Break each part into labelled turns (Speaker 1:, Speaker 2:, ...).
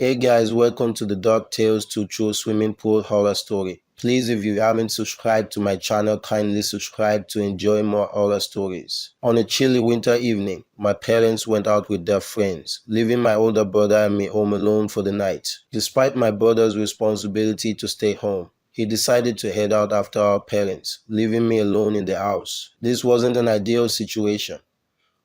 Speaker 1: Hey guys, welcome to the Dark Tales to True Swimming Pool Horror Story. Please, if you haven't subscribed to my channel, kindly subscribe to enjoy more horror stories. On a chilly winter evening, my parents went out with their friends, leaving my older brother and me home alone for the night. Despite my brother's responsibility to stay home, he decided to head out after our parents, leaving me alone in the house. This wasn't an ideal situation,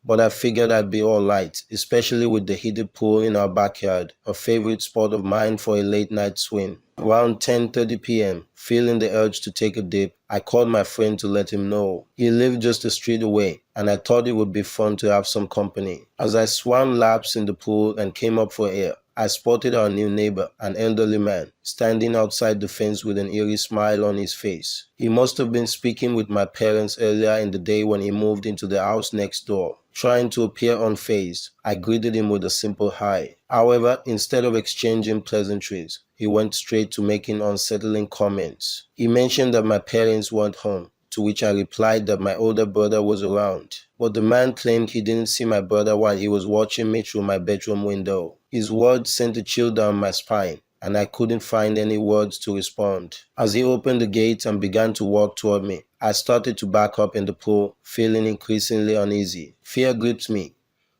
Speaker 1: but I figured I'd be alright, especially with the heated pool in our backyard, a favorite spot of mine for a late night swim. Around 10:30 p.m., feeling the urge to take a dip, I called my friend to let him know. He lived just a street away, and I thought it would be fun to have some company. As I swam laps in the pool and came up for air, I spotted our new neighbor, an elderly man, standing outside the fence with an eerie smile on his face. He must have been speaking with my parents earlier in the day when he moved into the house next door. Trying to appear unfazed, I greeted him with a simple hi. However, instead of exchanging pleasantries, he went straight to making unsettling comments. He mentioned that my parents weren't home, to which I replied that my older brother was around. But the man claimed he didn't see my brother while he was watching me through my bedroom window. His words sent a chill down my spine, and I couldn't find any words to respond. As he opened the gate and began to walk toward me, I started to back up in the pool, feeling increasingly uneasy. Fear gripped me,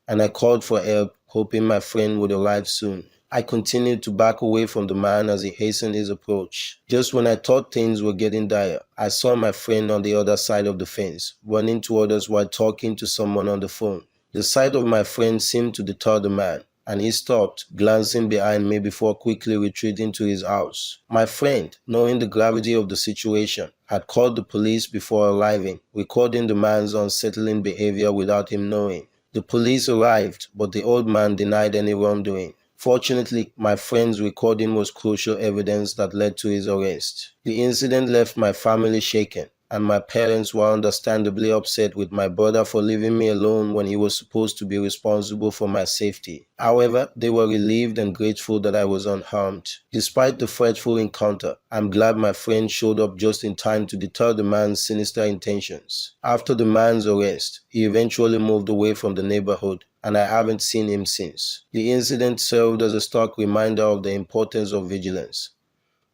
Speaker 1: and I called for help, hoping my friend would arrive soon. I continued to back away from the man as he hastened his approach. Just when I thought things were getting dire, I saw my friend on the other side of the fence, running toward us while talking to someone on the phone. The sight of my friend seemed to deter the man, and he stopped, glancing behind me before quickly retreating to his house. My friend, knowing the gravity of the situation, had called the police before arriving, recording the man's unsettling behavior without him knowing. The police arrived, but the old man denied any wrongdoing. Fortunately, my friend's recording was crucial evidence that led to his arrest. The incident left my family shaken, and my parents were understandably upset with my brother for leaving me alone when he was supposed to be responsible for my safety. However, they were relieved and grateful that I was unharmed. Despite the frightful encounter, I'm glad my friend showed up just in time to deter the man's sinister intentions. After the man's arrest, he eventually moved away from the neighborhood, and I haven't seen him since. The incident served as a stark reminder of the importance of vigilance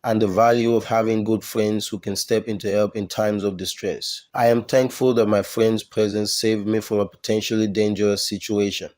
Speaker 1: and the value of having good friends who can step in to help in times of distress. I am thankful that my friend's presence saved me from a potentially dangerous situation,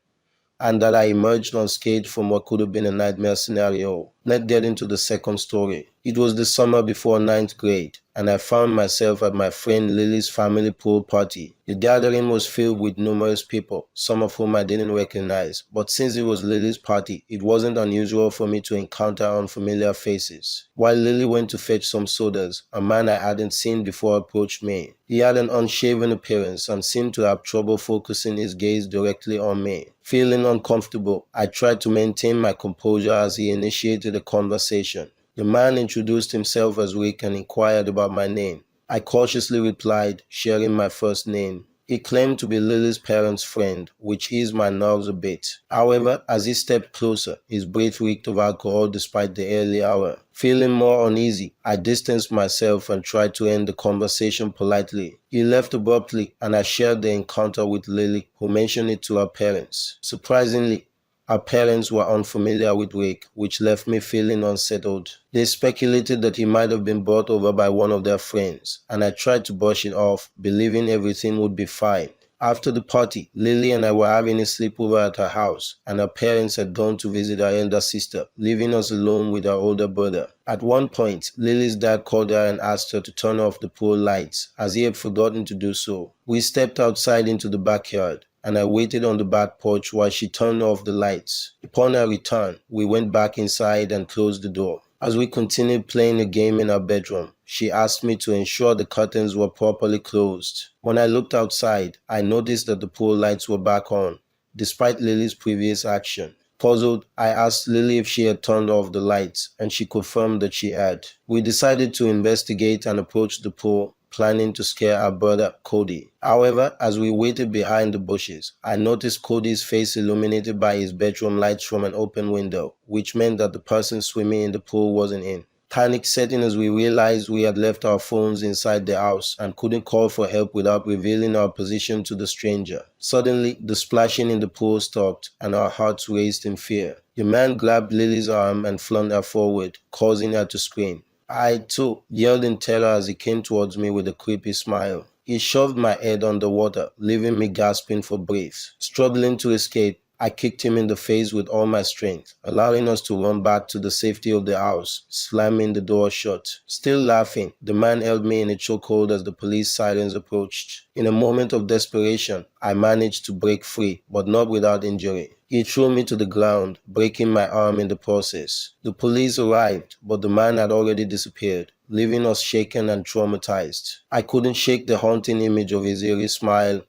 Speaker 1: and that I emerged unscathed from what could have been a nightmare scenario. Let's get into the second story. It was the summer before ninth grade, and I found myself at my friend Lily's family pool party. The gathering was filled with numerous people, some of whom I didn't recognize, but since it was Lily's party, it wasn't unusual for me to encounter unfamiliar faces. While Lily went to fetch some sodas, a man I hadn't seen before approached me. He had an unshaven appearance and seemed to have trouble focusing his gaze directly on me. Feeling uncomfortable, I tried to maintain my composure as he initiated a conversation. The man introduced himself as Rick and inquired about my name. I cautiously replied, sharing my first name. He claimed to be Lily's parents' friend, which eased my nerves a bit. However, as he stepped closer, his breath reeked of alcohol despite the early hour. Feeling more uneasy, I distanced myself and tried to end the conversation politely. He left abruptly, and I shared the encounter with Lily, who mentioned it to her parents. Surprisingly, our parents were unfamiliar with Rick, which left me feeling unsettled. They speculated that he might have been brought over by one of their friends, and I tried to brush it off, believing everything would be fine. After the party, Lily and I were having a sleepover at her house, and her parents had gone to visit her elder sister, leaving us alone with her older brother. At one point, Lily's dad called her and asked her to turn off the pool lights, as he had forgotten to do so. We stepped outside into the backyard, and I waited on the back porch while she turned off the lights. Upon her return, we went back inside and closed the door. As we continued playing a game in our bedroom, she asked me to ensure the curtains were properly closed. When I looked outside, I noticed that the pool lights were back on, despite Lily's previous action. Puzzled, I asked Lily if she had turned off the lights, and she confirmed that she had. We decided to investigate and approach the pool, planning to scare our brother Cody. However, as we waited behind the bushes, I noticed Cody's face illuminated by his bedroom lights from an open window, which meant that the person swimming in the pool wasn't in. Panic set in as we realized we had left our phones inside the house and couldn't call for help without revealing our position to the stranger. Suddenly, the splashing in the pool stopped and our hearts raced in fear. The man grabbed Lily's arm and flung her forward, causing her to scream. I, too, yelled in terror as he came towards me with a creepy smile. He shoved my head underwater, leaving me gasping for breath. Struggling to escape, I kicked him in the face with all my strength, allowing us to run back to the safety of the house, slamming the door shut. Still laughing, the man held me in a chokehold as the police sirens approached. In a moment of desperation, I managed to break free, but not without injury. He threw me to the ground, breaking my arm in the process. The police arrived, but the man had already disappeared, leaving us shaken and traumatized. I couldn't shake the haunting image of his eerie smile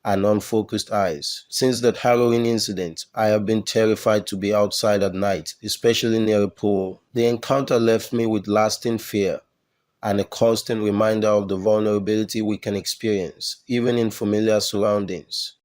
Speaker 1: and unfocused eyes. Since that harrowing incident, I have been terrified to be outside at night, especially near a pool. The encounter left me with lasting fear and a constant reminder of the vulnerability we can experience, even in familiar surroundings.